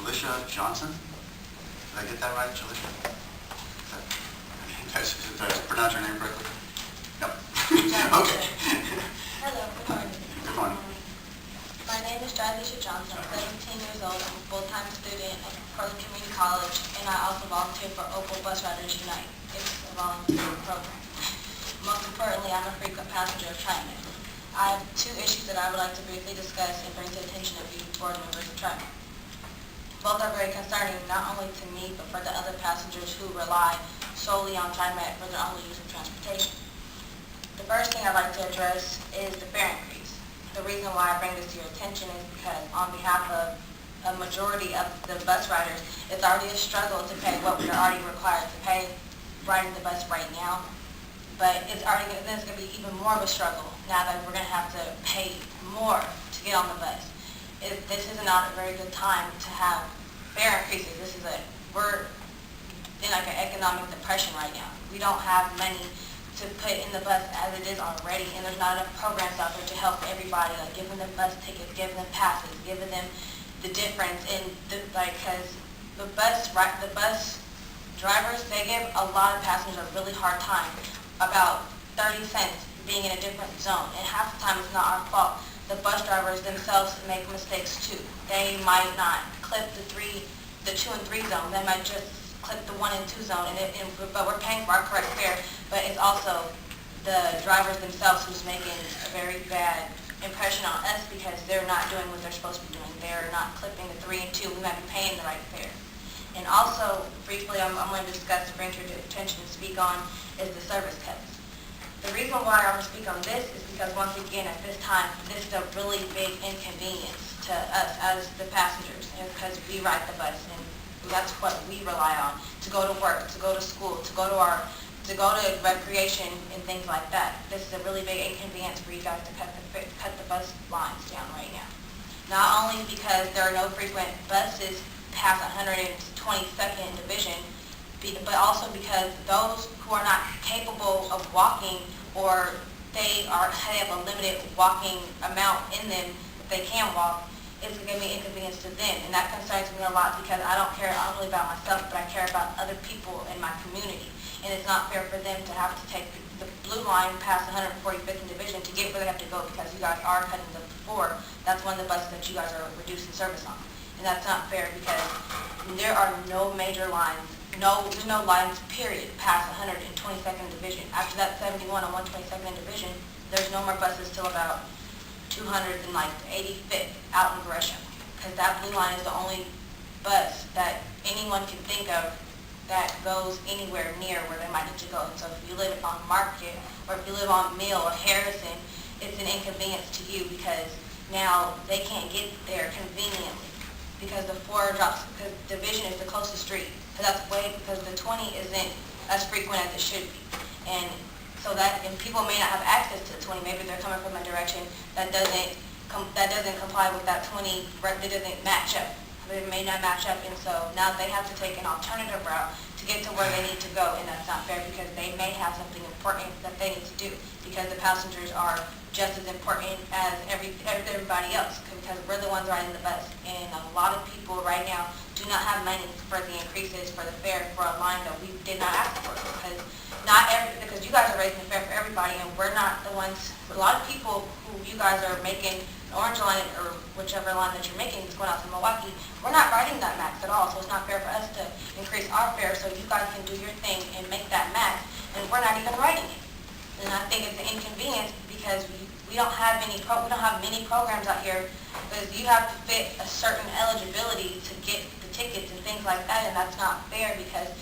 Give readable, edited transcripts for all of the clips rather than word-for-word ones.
Johnson. Did I get that right, Jalisha? Did I pronounce your name correctly? Yep. Okay. Hello, good morning. Good morning. My name is Jalisha Johnson. I'm 17 years old. I'm a full-time student at Portland Community College, and I also volunteer for Opal Bus Riders Unite. It's a volunteer program. Most importantly, I'm a frequent passenger of TriMet. I have two issues that I would like to briefly discuss and bring to the attention of you board members of TriMet. Both are very concerning, not only to me, but for the other passengers who rely solely on TriMet for their only use of transportation. The first thing I'd like to address is the fare increase. The reason why I bring this to your attention is because on behalf of a majority of the bus riders, it's already a struggle to pay what we're already required to pay riding the bus right now. But it's going to be even more of a struggle now that we're going to have to pay more to get on the bus. This is not a very good time to have fare increases. We're in like an economic depression right now. We don't have money to put in the bus as it is already, and there's not enough programs out there to help everybody, like giving them bus tickets, giving them passes, giving them the difference in because the bus drivers, they give a lot of passengers a really hard time about 30 cents being in a different zone, and half the time it's not our fault. The bus drivers themselves make mistakes too. They might not clip the 2 and 3 zone. They might just clip the 1 and 2 zone, but we're paying for our correct fare. But it's also the drivers themselves who's making a very bad impression on us because they're not doing what they're supposed to be doing. They're not clipping the 3 and 2. We might be paying the right fare. And also, briefly, I'm going to discuss, bring to your attention and speak on, is the service cuts. The reason why I want to speak on this is because, once again, at this time, this is a really big inconvenience to us as the passengers, and because we ride the bus, and that's what we rely on to go to work, to go to school, to go to recreation and things like that. This is a really big inconvenience for you guys to cut the bus lines down right now. Not only because there are no frequent buses past 122nd Division, but also because those who are not capable of walking, or they have a limited walking amount in them, if they can walk, it's going to be an inconvenience to them. And that concerns me a lot because I don't care only about myself, but I care about other people in my community. And it's not fair for them to have to take the blue line past 145th Division to get where they have to go, because you guys are cutting the 4. That's one of the buses that you guys are reducing service on. And that's not fair because there are no major lines. There's no lines, period, past 122nd Division. After that 71 on 122nd Division, there's no more buses till about 285th out in Gresham. Because that blue line is the only bus that anyone can think of that goes anywhere near where they might need to go. And so if you live on Market, or if you live on Mill or Harrison, it's an inconvenience to you because now they can't get there conveniently. Because the 4 drops, because Division is the closest street. Because the 20 isn't as frequent as it should be. And so and people may not have access to the 20. Maybe they're coming from a direction that doesn't comply with that 20, it doesn't match up. It may not match up, and so now they have to take an alternative route to get to where they need to go, and that's not fair because they may have something important that they need to do, because the passengers are just as important as everybody else, because we're the ones riding the bus. And a lot of people right now do not have money for the increases for the fare for a line that we did not ask for, because you guys are raising the fare for everybody, and we're not the ones. A lot of people who you guys are making Orange Line or whichever line that you're making is going out to Milwaukee, we're not riding that max at all, so it's not fair for us to increase our fare so you guys can do your thing and make that max, and we're not even riding it. And I think it's an inconvenience because we don't have many programs out here, because you have to fit a certain eligibility to get the tickets and things like that, and that's not fair because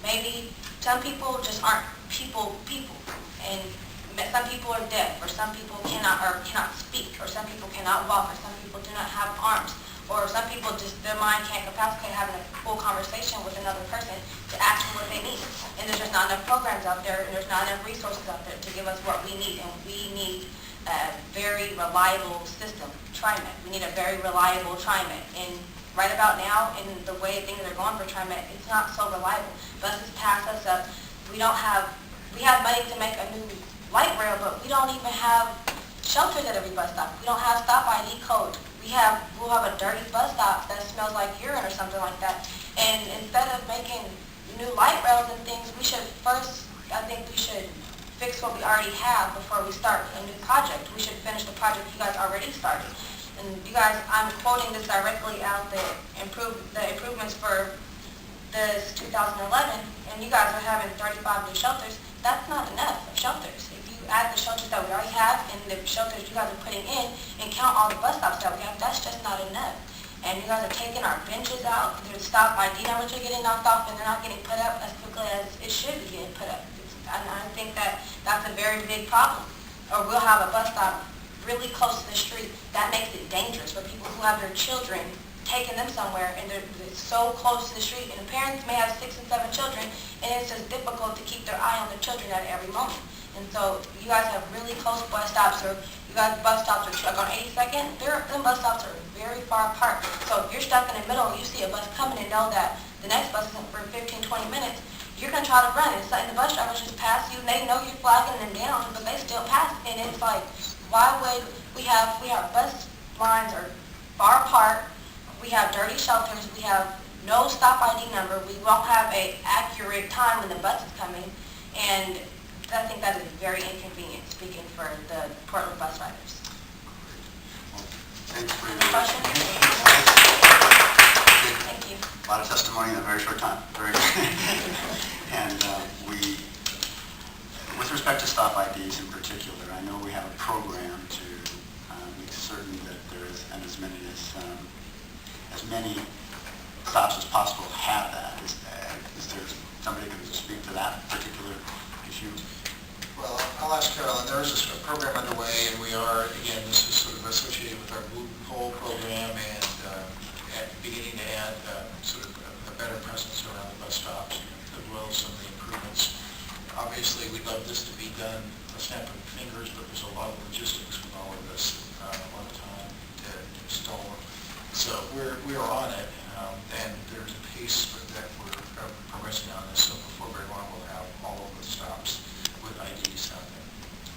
maybe some people just aren't people, and some people are deaf, or some people cannot speak, or some people cannot walk, or some people do not have arms, or some people just, their mind can't capacitate having a full conversation with another person to ask them what they need. And there's just not enough programs out there, and there's not enough resources out there to give us what we need, and we need a very reliable system, TriMet. We need a very reliable TriMet. And right about now, in the way things are going for TriMet, it's not so reliable. Buses pass us up. We have money to make a new light rail, but we don't even have shelters at every bus stop. We don't have stop ID code we'll have a dirty bus stop that smells like urine or something like that. And instead of making new light rails and things, I think we should fix what we already have before we start a new project. We should finish the project you guys already started. And you guys, I'm quoting this directly out the improvements for this 2011, and you guys are having 35 new shelters. That's not enough of shelters. If you add the shelters that we already have and the shelters you guys are putting in and count all the bus stops that we have, that's just not enough. And you guys are taking our benches out. Their stop ID numbers are getting knocked off, and they're not getting put up as quickly as it should be getting put up. And I think that's a very big problem. Or we'll have a bus stop really close to the street. That makes it dangerous for people who have their children, taking them somewhere, and it's so close to the street. And the parents may have 6 and 7 children, and it's just difficult to keep their eye on their children at every moment. And so you guys have really close bus stops, or you guys bus stops are like on 82nd. Them bus stops are very far apart. So if you're stuck in the middle and you see a bus coming and know that the next bus isn't for 15, 20 minutes, you're going to try to run. And the bus drivers just pass you, and they know you're flagging them down, but they still pass. And it's like, why would we have bus lines are far apart, we have dirty shelters, we have no stop ID number, we won't have an accurate time when the bus is coming, and I think that is very inconvenient, speaking for the Portland bus riders. Thanks for your Any questions? Thank you. A lot of testimony in a very short time. Very good. And with respect to stop IDs in particular, I know we have a program to make certain that there is, and as many stops as possible have that. Is there somebody who can speak to that particular issue? Well, I'll ask Carolyn. There is a program underway, and we are, again, this is sort of associated with our Blue Pole program, and beginning to add sort of a better presence around the bus stops, as well as some of the improvements. Obviously, we'd love this to be done a snap of the fingers, but there's a lot of logistics with all of this, a lot of time to install. So we are on it, and there's a pace that we're progressing on this. So before very long, we'll have all of the stops with IDs out there.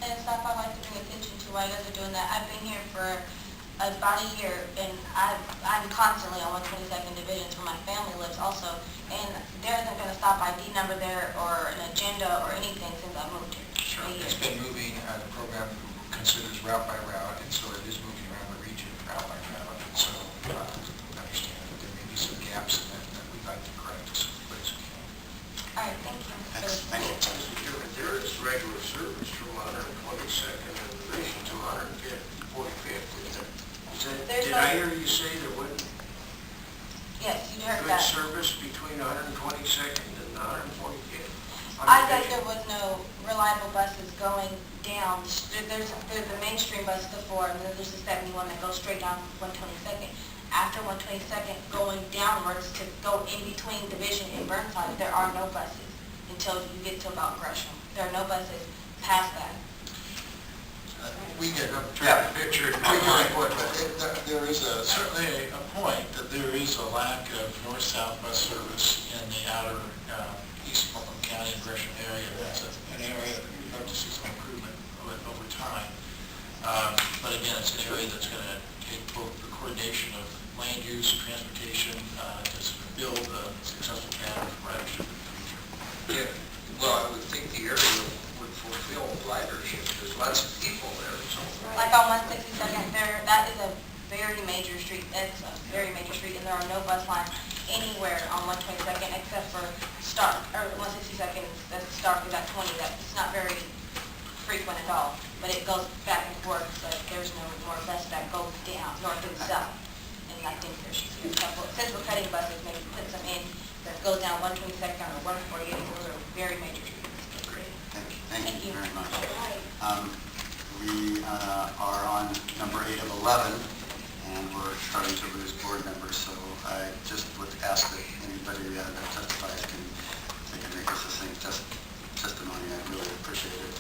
And stuff I'd like to bring attention to while you guys are doing that. I've been here for about a year, and I'm constantly on 122nd Division where my family lives also, and there isn't been a stop ID number there or an agenda or anything since I moved here. Sure. It's been moving, the program considers route by route, and so it is moving around the region route by route, and so I understand that there may be some gaps in that we'd like to correct as quickly as we can. All right, thank you. Thank you. There is regular service from 122nd Division to 145th. There's Did I hear you say there wasn't Yes, you heard good that. service between 122nd and 145th? I thought there was no reliable buses going down. There's the mainstream bus, the 4, and then there's the 71 that goes straight down 122nd. After 122nd, going downwards to go in between Division and Burnside, there are no buses until you get to about Gresham. There are no buses past that. We get I'm trying to picture it. there is certainly a point that there is a lack of north-south bus service in the outer East Multnomah County and Gresham area. That's an area that we'd love to see some improvement over time. But again, it's an area that's going to take both the coordination of land use, transportation, to sort of build a successful pattern of ridership in the future. Yeah, well, I would think the area would fulfill ridership. There's lots of people there. So. Like on 162nd, that is a very major street. It's a very major street, and there are no bus lines anywhere on 122nd except for Stark, or 162nd, that's Stark is at 20. It's not very frequent at all, but it goes back and forth, but there's no more bus that goes down north and south. And I think there should be a couple, since we're cutting buses, maybe put some in that goes down 122nd or 148. Those are very major streets. Great. Thank you very much. Right. We are on number 8 of 11, and we're starting to lose board members, so I just would ask that anybody that testifies they can make a succinct testimony. I really appreciate it.